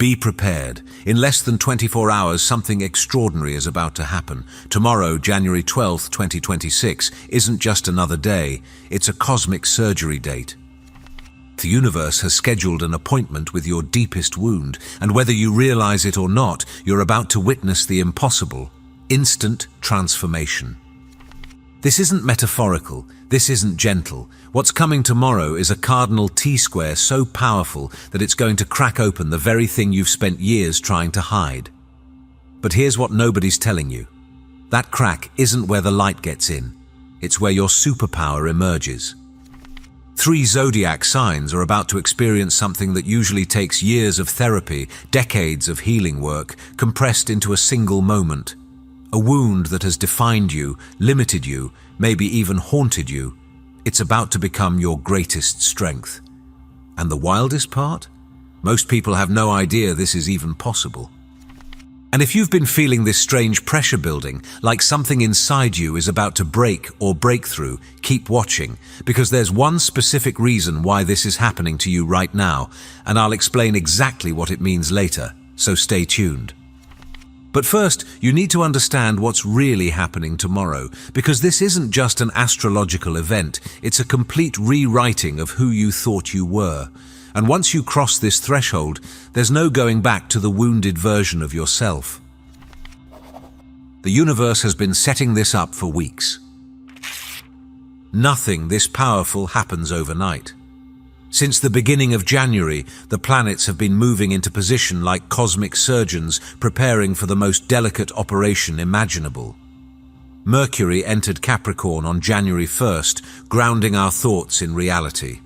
Be prepared. In less than 24 hours, something extraordinary is about to happen. Tomorrow, January 12th, 2026, isn't just another day. It's a cosmic surgery date. The universe has scheduled an appointment with your deepest wound, and whether you realize it or not, you're about to witness the impossible: instant transformation. This isn't metaphorical. This isn't gentle. What's coming tomorrow is a cardinal T-square so powerful that it's going to crack open the very thing you've spent years trying to hide. But here's what nobody's telling you. That crack isn't where the light gets in. It's where your superpower emerges. 3 zodiac signs are about to experience something that usually takes years of therapy, decades of healing work, compressed into a single moment. A wound that has defined you, limited you, maybe even haunted you. It's about to become your greatest strength. And the wildest part? Most people have no idea this is even possible. And if you've been feeling this strange pressure building, like something inside you is about to break or break through, keep watching, because there's one specific reason why this is happening to you right now, and I'll explain exactly what it means later, so stay tuned. But first, you need to understand what's really happening tomorrow, because this isn't just an astrological event, it's a complete rewriting of who you thought you were. And once you cross this threshold, there's no going back to the wounded version of yourself. The universe has been setting this up for weeks. Nothing this powerful happens overnight. Since the beginning of January, the planets have been moving into position like cosmic surgeons preparing for the most delicate operation imaginable. Mercury entered Capricorn on January 1st, grounding our thoughts in reality.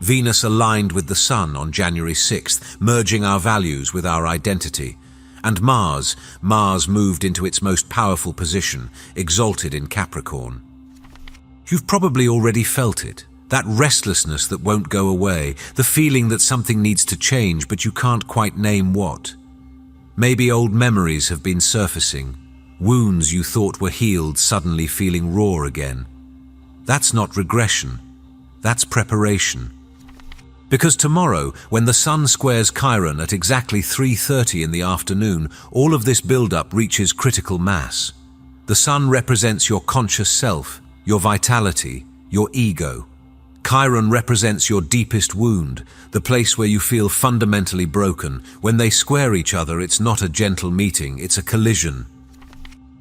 Venus aligned with the Sun on January 6th, merging our values with our identity. And Mars moved into its most powerful position, exalted in Capricorn. You've probably already felt it. That restlessness that won't go away, the feeling that something needs to change but you can't quite name what. Maybe old memories have been surfacing, wounds you thought were healed suddenly feeling raw again. That's not regression, that's preparation. Because tomorrow, when the Sun squares Chiron at exactly 3:30 in the afternoon, all of this build-up reaches critical mass. The Sun represents your conscious self, your vitality, your ego. Chiron represents your deepest wound, the place where you feel fundamentally broken. When they square each other, it's not a gentle meeting, it's a collision.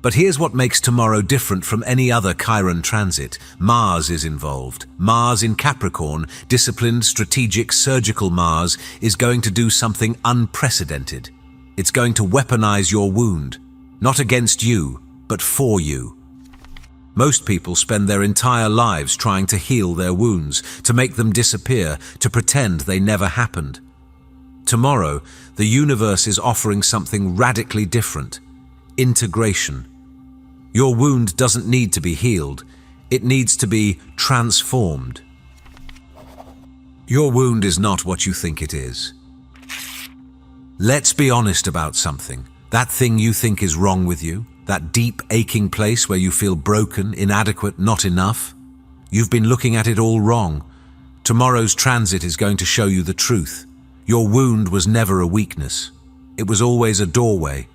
But here's what makes tomorrow different from any other Chiron transit. Mars is involved. Mars in Capricorn, disciplined, strategic, surgical Mars, is going to do something unprecedented. It's going to weaponize your wound, not against you, but for you. Most people spend their entire lives trying to heal their wounds, to make them disappear, to pretend they never happened. Tomorrow, the universe is offering something radically different: integration. Your wound doesn't need to be healed, it needs to be transformed. Your wound is not what you think it is. Let's be honest about something. That thing you think is wrong with you, that deep, aching place where you feel broken, inadequate, not enough. You've been looking at it all wrong. Tomorrow's transit is going to show you the truth. Your wound was never a weakness. It was always a doorway.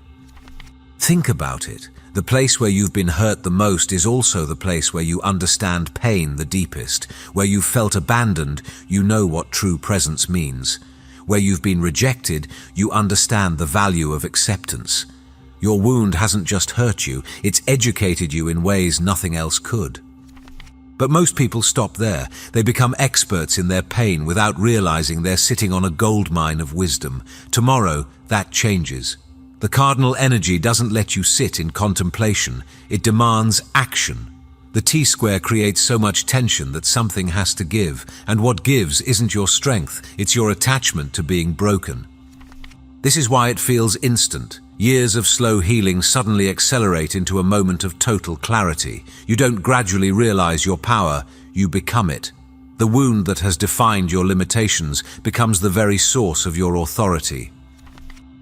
Think about it. The place where you've been hurt the most is also the place where you understand pain the deepest. Where you've felt abandoned, you know what true presence means. Where you've been rejected, you understand the value of acceptance. Your wound hasn't just hurt you, it's educated you in ways nothing else could. But most people stop there. They become experts in their pain without realizing they're sitting on a goldmine of wisdom. Tomorrow, that changes. The cardinal energy doesn't let you sit in contemplation. It demands action. The T-square creates so much tension that something has to give, and what gives isn't your strength, it's your attachment to being broken. This is why it feels instant. Years of slow healing suddenly accelerate into a moment of total clarity. You don't gradually realize your power, you become it. The wound that has defined your limitations becomes the very source of your authority.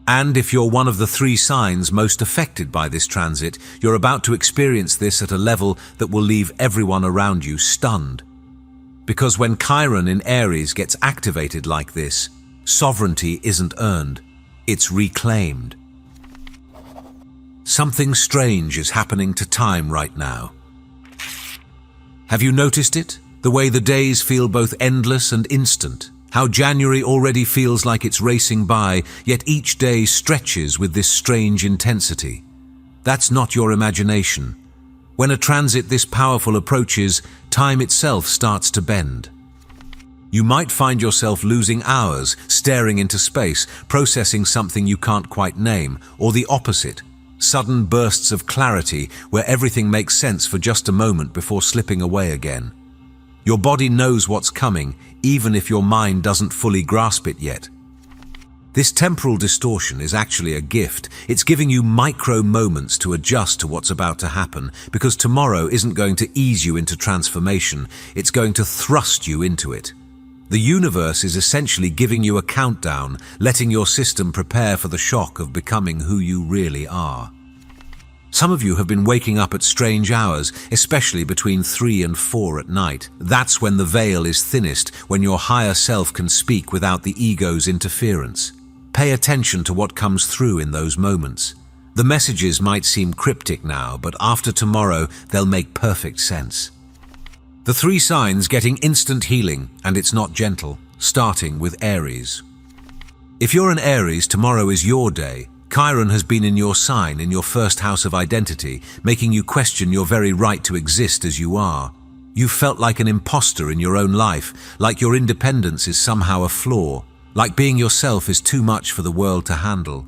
And if you're one of the 3 signs most affected by this transit, you're about to experience this at a level that will leave everyone around you stunned. Because when Chiron in Aries gets activated like this, sovereignty isn't earned. It's reclaimed. Something strange is happening to time right now. Have you noticed it? The way the days feel both endless and instant. How January already feels like it's racing by, yet each day stretches with this strange intensity. That's not your imagination. When a transit this powerful approaches, time itself starts to bend. You might find yourself losing hours, staring into space, processing something you can't quite name, or the opposite, sudden bursts of clarity where everything makes sense for just a moment before slipping away again. Your body knows what's coming, even if your mind doesn't fully grasp it yet. This temporal distortion is actually a gift. It's giving you micro moments to adjust to what's about to happen, because tomorrow isn't going to ease you into transformation, it's going to thrust you into it. The universe is essentially giving you a countdown, letting your system prepare for the shock of becoming who you really are. Some of you have been waking up at strange hours, especially between 3 and 4 at night. That's when the veil is thinnest, when your higher self can speak without the ego's interference. Pay attention to what comes through in those moments. The messages might seem cryptic now, but after tomorrow, they'll make perfect sense. The 3 signs getting instant healing, and it's not gentle, starting with Aries. If you're an Aries, tomorrow is your day. Chiron has been in your sign, in your first house of identity, making you question your very right to exist as you are. You've felt like an imposter in your own life, like your independence is somehow a flaw, like being yourself is too much for the world to handle.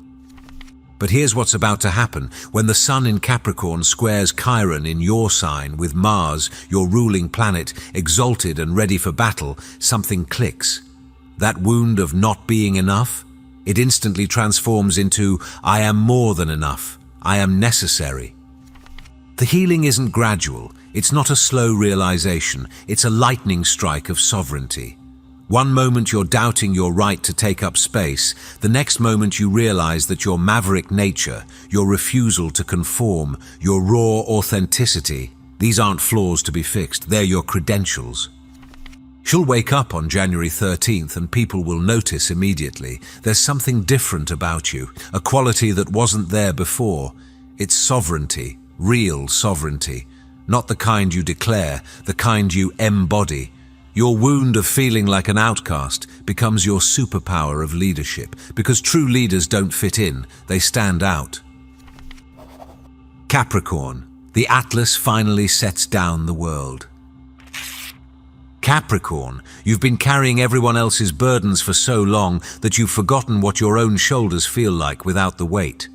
But here's what's about to happen. When the Sun in Capricorn squares Chiron in your sign with Mars, your ruling planet, exalted and ready for battle, something clicks. That wound of not being enough, it instantly transforms into, I am more than enough. I am necessary. The healing isn't gradual. It's not a slow realization. It's a lightning strike of sovereignty. One moment you're doubting your right to take up space. The next moment you realize that your maverick nature, your refusal to conform, your raw authenticity, these aren't flaws to be fixed. They're your credentials. She'll wake up on January 13th and people will notice immediately. There's something different about you, a quality that wasn't there before. It's sovereignty, real sovereignty, not the kind you declare, the kind you embody. Your wound of feeling like an outcast becomes your superpower of leadership, because true leaders don't fit in, they stand out. Capricorn, the Atlas finally sets down the world. Capricorn, you've been carrying everyone else's burdens for so long that you've forgotten what your own shoulders feel like without the weight.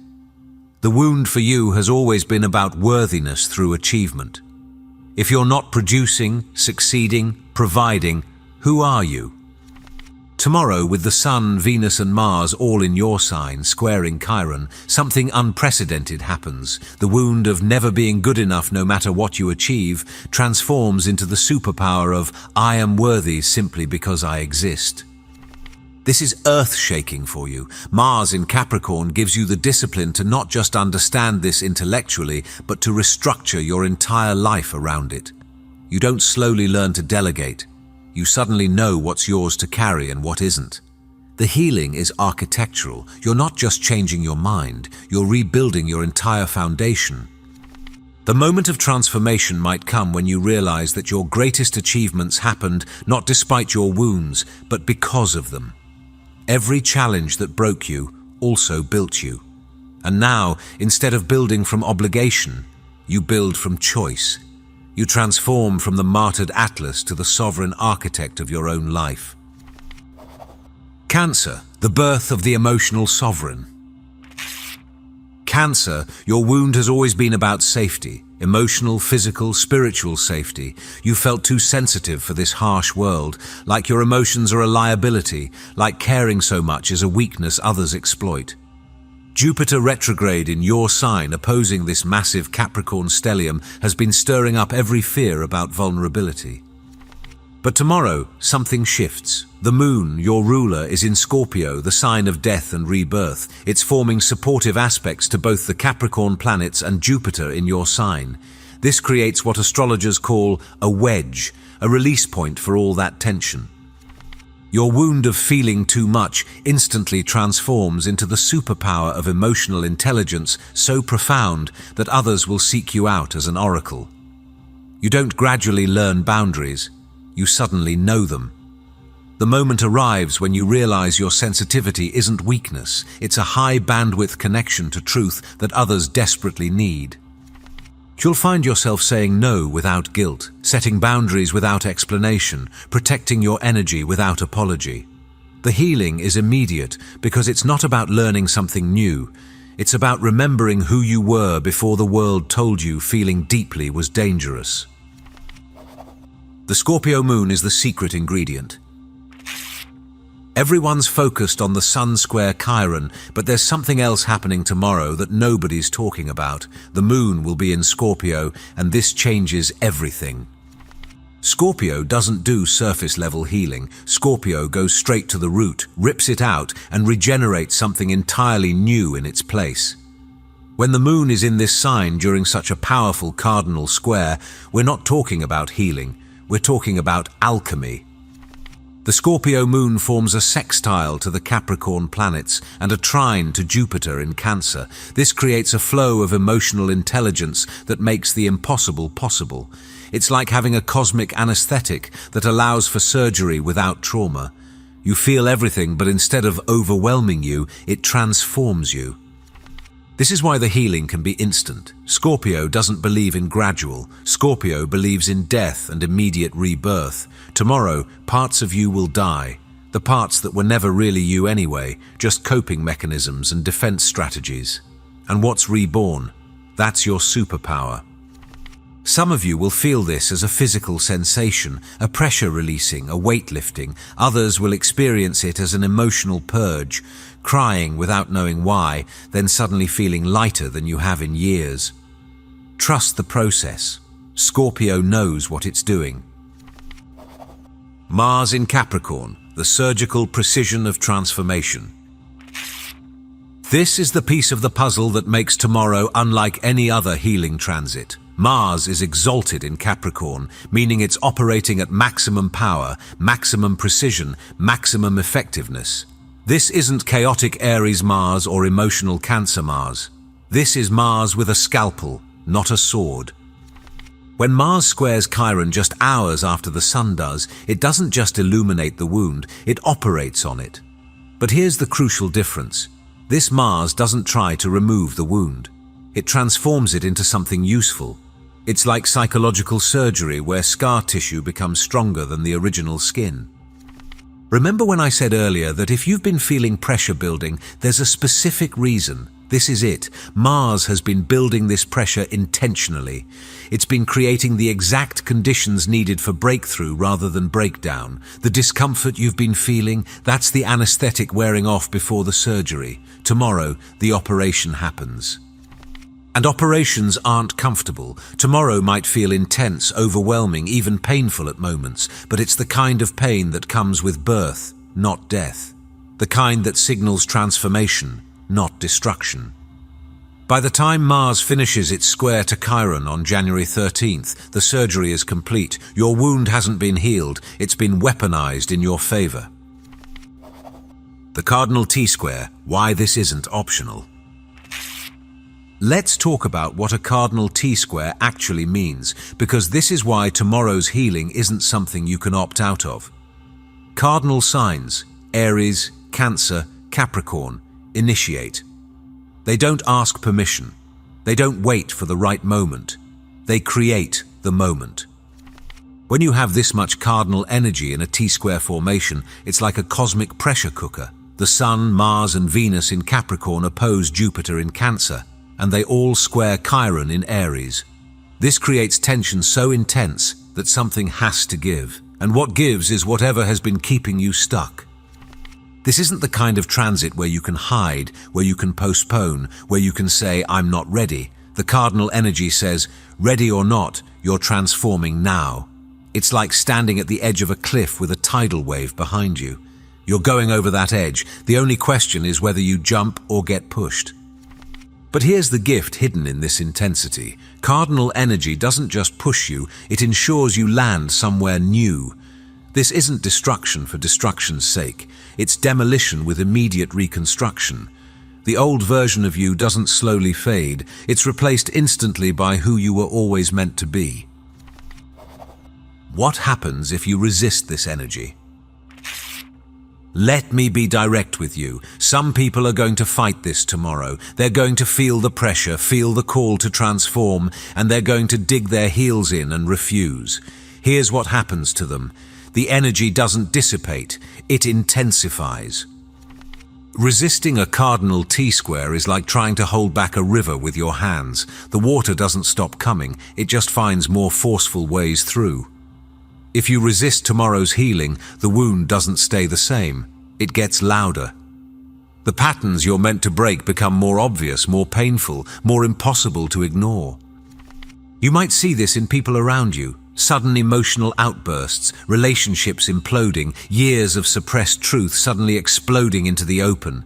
The wound for you has always been about worthiness through achievement. If you're not producing, succeeding, providing, who are you? Tomorrow, with the Sun, Venus and Mars all in your sign, squaring Chiron, something unprecedented happens. The wound of never being good enough no matter what you achieve transforms into the superpower of I am worthy simply because I exist. This is earth-shaking for you. Mars in Capricorn gives you the discipline to not just understand this intellectually, but to restructure your entire life around it. You don't slowly learn to delegate. You suddenly know what's yours to carry and what isn't. The healing is architectural. You're not just changing your mind, you're rebuilding your entire foundation. The moment of transformation might come when you realize that your greatest achievements happened not despite your wounds, but because of them. Every challenge that broke you also built you. And now, instead of building from obligation, you build from choice. You transform from the martyred Atlas to the sovereign architect of your own life. Cancer, the birth of the emotional sovereign. Cancer, your wound has always been about safety, emotional, physical, spiritual safety. You felt too sensitive for this harsh world, like your emotions are a liability, like caring so much is a weakness others exploit. Jupiter retrograde in your sign, opposing this massive Capricorn stellium, has been stirring up every fear about vulnerability. But tomorrow, something shifts. The moon, your ruler, is in Scorpio, the sign of death and rebirth. It's forming supportive aspects to both the Capricorn planets and Jupiter in your sign. This creates what astrologers call a wedge, a release point for all that tension. Your wound of feeling too much instantly transforms into the superpower of emotional intelligence so profound that others will seek you out as an oracle. You don't gradually learn boundaries, you suddenly know them. The moment arrives when you realize your sensitivity isn't weakness, it's a high-bandwidth connection to truth that others desperately need. You'll find yourself saying no without guilt, setting boundaries without explanation, protecting your energy without apology. The healing is immediate because it's not about learning something new. It's about remembering who you were before the world told you feeling deeply was dangerous. The Scorpio moon is the secret ingredient. Everyone's focused on the Sun square Chiron, but there's something else happening tomorrow that nobody's talking about. The moon will be in Scorpio, and this changes everything. Scorpio doesn't do surface-level healing. Scorpio goes straight to the root, rips it out, and regenerates something entirely new in its place. When the moon is in this sign during such a powerful cardinal square, we're not talking about healing, we're talking about alchemy. The Scorpio moon forms a sextile to the Capricorn planets and a trine to Jupiter in Cancer. This creates a flow of emotional intelligence that makes the impossible possible. It's like having a cosmic anesthetic that allows for surgery without trauma. You feel everything, but instead of overwhelming you, it transforms you. This is why the healing can be instant. Scorpio doesn't believe in gradual. Scorpio believes in death and immediate rebirth. Tomorrow, parts of you will die. The parts that were never really you anyway, just coping mechanisms and defense strategies. And what's reborn? That's your superpower. Some of you will feel this as a physical sensation, a pressure releasing, a weight lifting. Others will experience it as an emotional purge, crying without knowing why, then suddenly feeling lighter than you have in years. Trust the process. Scorpio knows what it's doing. Mars in Capricorn, the surgical precision of transformation. This is the piece of the puzzle that makes tomorrow unlike any other healing transit. Mars is exalted in Capricorn, meaning it's operating at maximum power, maximum precision, maximum effectiveness. This isn't chaotic Aries Mars or emotional Cancer Mars. This is Mars with a scalpel, not a sword. When Mars squares Chiron just hours after the Sun does, it doesn't just illuminate the wound, it operates on it. But here's the crucial difference. This Mars doesn't try to remove the wound. It transforms it into something useful. It's like psychological surgery where scar tissue becomes stronger than the original skin. Remember when I said earlier that if you've been feeling pressure building, there's a specific reason. This is it. Mars has been building this pressure intentionally. It's been creating the exact conditions needed for breakthrough rather than breakdown. The discomfort you've been feeling, that's the anesthetic wearing off before the surgery. Tomorrow, the operation happens. And operations aren't comfortable. Tomorrow might feel intense, overwhelming, even painful at moments, but it's the kind of pain that comes with birth, not death. The kind that signals transformation, not destruction. By the time Mars finishes its square to Chiron on January 13th, the surgery is complete. Your wound hasn't been healed, it's been weaponized in your favor. The Cardinal T-square, why this isn't optional. Let's talk about what a Cardinal T-square actually means, because this is why tomorrow's healing isn't something you can opt out of. Cardinal signs, Aries, Cancer, Capricorn, initiate. They don't ask permission. They don't wait for the right moment. They create the moment. When you have this much cardinal energy in a T-square formation, it's like a cosmic pressure cooker. The Sun, Mars, and Venus in Capricorn oppose Jupiter in Cancer, and they all square Chiron in Aries. This creates tension so intense that something has to give, and what gives is whatever has been keeping you stuck. This isn't the kind of transit where you can hide, where you can postpone, where you can say, "I'm not ready." The cardinal energy says, ready or not, you're transforming now. It's like standing at the edge of a cliff with a tidal wave behind you. You're going over that edge. The only question is whether you jump or get pushed. But here's the gift hidden in this intensity. Cardinal energy doesn't just push you, it ensures you land somewhere new. This isn't destruction for destruction's sake. It's demolition with immediate reconstruction. The old version of you doesn't slowly fade. It's replaced instantly by who you were always meant to be. What happens if you resist this energy? Let me be direct with you. Some people are going to fight this tomorrow. They're going to feel the pressure, feel the call to transform, and they're going to dig their heels in and refuse. Here's what happens to them. The energy doesn't dissipate, it intensifies. Resisting a cardinal T-square is like trying to hold back a river with your hands. The water doesn't stop coming, it just finds more forceful ways through. If you resist tomorrow's healing, the wound doesn't stay the same. It gets louder. The patterns you're meant to break become more obvious, more painful, more impossible to ignore. You might see this in people around you. Sudden emotional outbursts, relationships imploding, years of suppressed truth suddenly exploding into the open.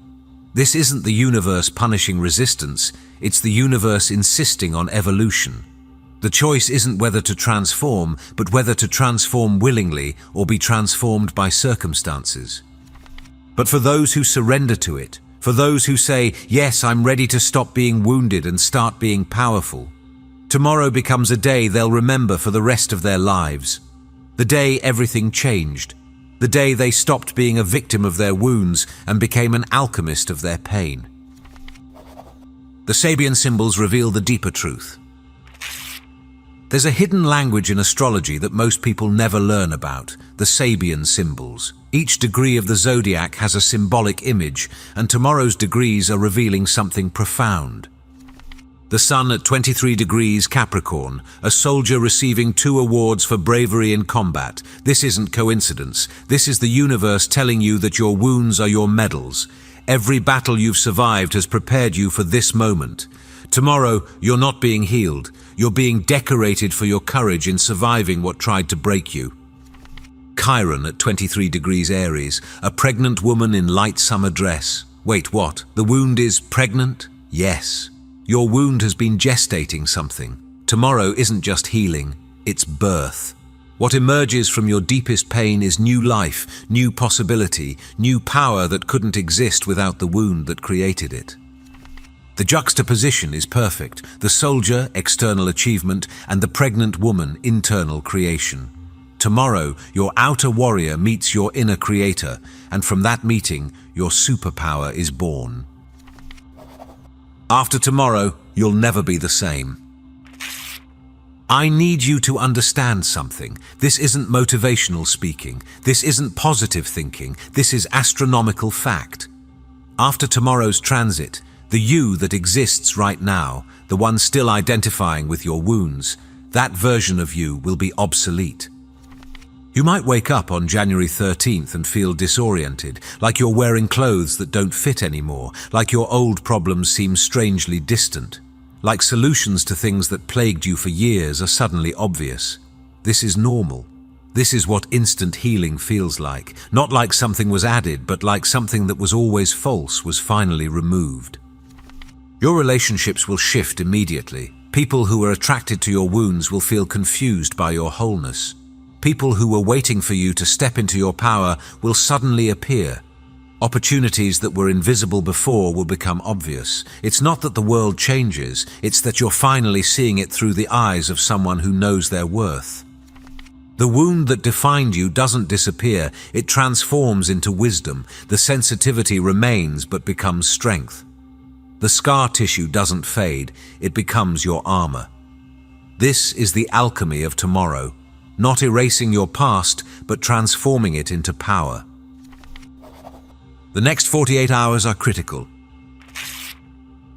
This isn't the universe punishing resistance, it's the universe insisting on evolution. The choice isn't whether to transform, but whether to transform willingly or be transformed by circumstances. But for those who surrender to it, for those who say, yes, I'm ready to stop being wounded and start being powerful, tomorrow becomes a day they'll remember for the rest of their lives. The day everything changed. The day they stopped being a victim of their wounds and became an alchemist of their pain. The Sabian symbols reveal the deeper truth. There's a hidden language in astrology that most people never learn about, the Sabian symbols. Each degree of the zodiac has a symbolic image, and tomorrow's degrees are revealing something profound. The Sun at 23 degrees Capricorn, a soldier receiving 2 awards for bravery in combat. This isn't coincidence. This is the universe telling you that your wounds are your medals. Every battle you've survived has prepared you for this moment. Tomorrow, you're not being healed. You're being decorated for your courage in surviving what tried to break you. Chiron at 23 degrees Aries, a pregnant woman in light summer dress. Wait, what? The wound is pregnant? Yes. Your wound has been gestating something. Tomorrow isn't just healing, it's birth. What emerges from your deepest pain is new life, new possibility, new power that couldn't exist without the wound that created it. The juxtaposition is perfect. The soldier, external achievement, and the pregnant woman, internal creation. Tomorrow, your outer warrior meets your inner creator, and from that meeting, your superpower is born. After tomorrow, you'll never be the same. I need you to understand something. This isn't motivational speaking. This isn't positive thinking. This is astronomical fact. After tomorrow's transit, the you that exists right now, the one still identifying with your wounds, that version of you will be obsolete. You might wake up on January 13th and feel disoriented, like you're wearing clothes that don't fit anymore, like your old problems seem strangely distant, like solutions to things that plagued you for years are suddenly obvious. This is normal. This is what instant healing feels like, not like something was added, but like something that was always false was finally removed. Your relationships will shift immediately. People who are attracted to your wounds will feel confused by your wholeness. People who were waiting for you to step into your power will suddenly appear. Opportunities that were invisible before will become obvious. It's not that the world changes, it's that you're finally seeing it through the eyes of someone who knows their worth. The wound that defined you doesn't disappear, it transforms into wisdom. The sensitivity remains but becomes strength. The scar tissue doesn't fade, it becomes your armor. This is the alchemy of tomorrow, not erasing your past, but transforming it into power. The next 48 hours are critical.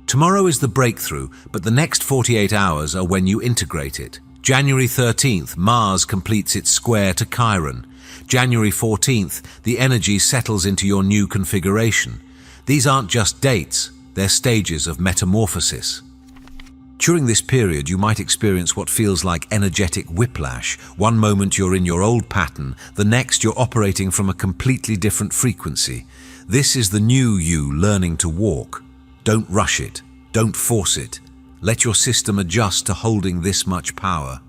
Tomorrow is the breakthrough, but the next 48 hours are when you integrate it. January 13th, Mars completes its square to Chiron. January 14th, the energy settles into your new configuration. These aren't just dates, they're stages of metamorphosis. During this period, you might experience what feels like energetic whiplash. One moment you're in your old pattern, the next you're operating from a completely different frequency. This is the new you learning to walk. Don't rush it. Don't force it. Let your system adjust to holding this much power.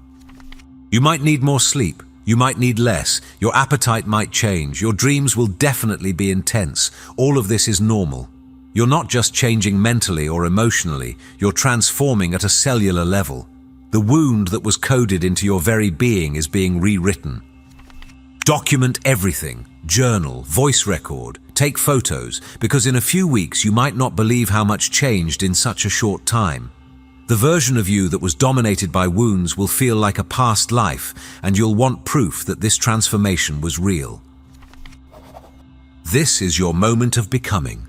You might need more sleep. You might need less, your appetite might change, your dreams will definitely be intense. All of this is normal. You're not just changing mentally or emotionally, you're transforming at a cellular level. The wound that was coded into your very being is being rewritten. Document everything. Journal, voice record, take photos, because in a few weeks you might not believe how much changed in such a short time. The version of you that was dominated by wounds will feel like a past life, and you'll want proof that this transformation was real. This is your moment of becoming.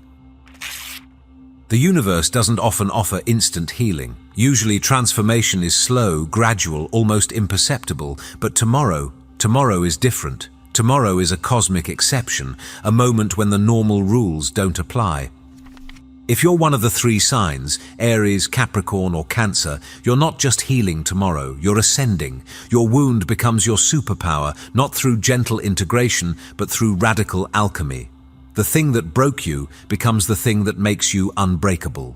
The universe doesn't often offer instant healing. Usually transformation is slow, gradual, almost imperceptible, but tomorrow is different. Tomorrow is a cosmic exception, a moment when the normal rules don't apply. If you're one of the three signs, Aries, Capricorn, or Cancer, you're not just healing tomorrow, you're ascending. Your wound becomes your superpower, not through gentle integration, but through radical alchemy. The thing that broke you becomes the thing that makes you unbreakable.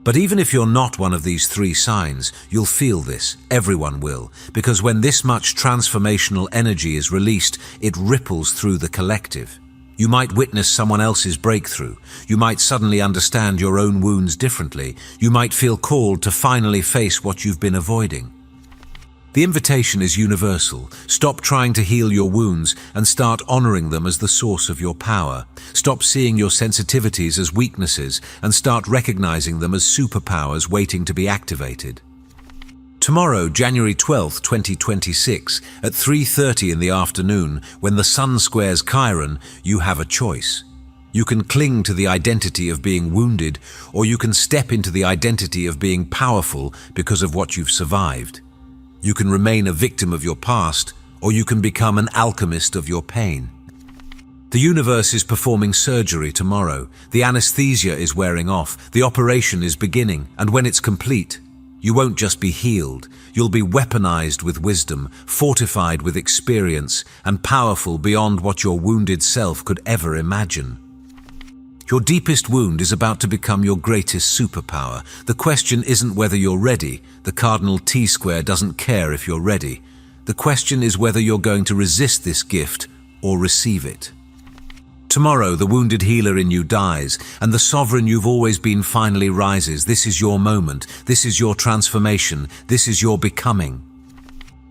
But even if you're not one of these three signs, you'll feel this. Everyone will. Because when this much transformational energy is released, it ripples through the collective. You might witness someone else's breakthrough. You might suddenly understand your own wounds differently. You might feel called to finally face what you've been avoiding. The invitation is universal. Stop trying to heal your wounds and start honoring them as the source of your power. Stop seeing your sensitivities as weaknesses and start recognizing them as superpowers waiting to be activated. Tomorrow, January 12th, 2026, at 3:30 in the afternoon, when the sun squares Chiron, you have a choice. You can cling to the identity of being wounded, or you can step into the identity of being powerful because of what you've survived. You can remain a victim of your past, or you can become an alchemist of your pain. The universe is performing surgery tomorrow. The anesthesia is wearing off. The operation is beginning, and when it's complete, you won't just be healed. You'll be weaponized with wisdom, fortified with experience, and powerful beyond what your wounded self could ever imagine. Your deepest wound is about to become your greatest superpower. The question isn't whether you're ready. The cardinal T-square doesn't care if you're ready. The question is whether you're going to resist this gift or receive it. Tomorrow, the wounded healer in you dies, and the sovereign you've always been finally rises. This is your moment. This is your transformation. This is your becoming.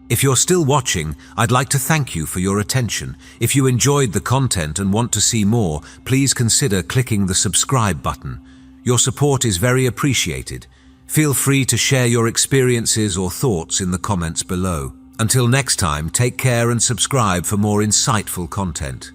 If you're still watching, I'd like to thank you for your attention. If you enjoyed the content and want to see more, please consider clicking the subscribe button. Your support is very appreciated. Feel free to share your experiences or thoughts in the comments below. Until next time, take care and subscribe for more insightful content.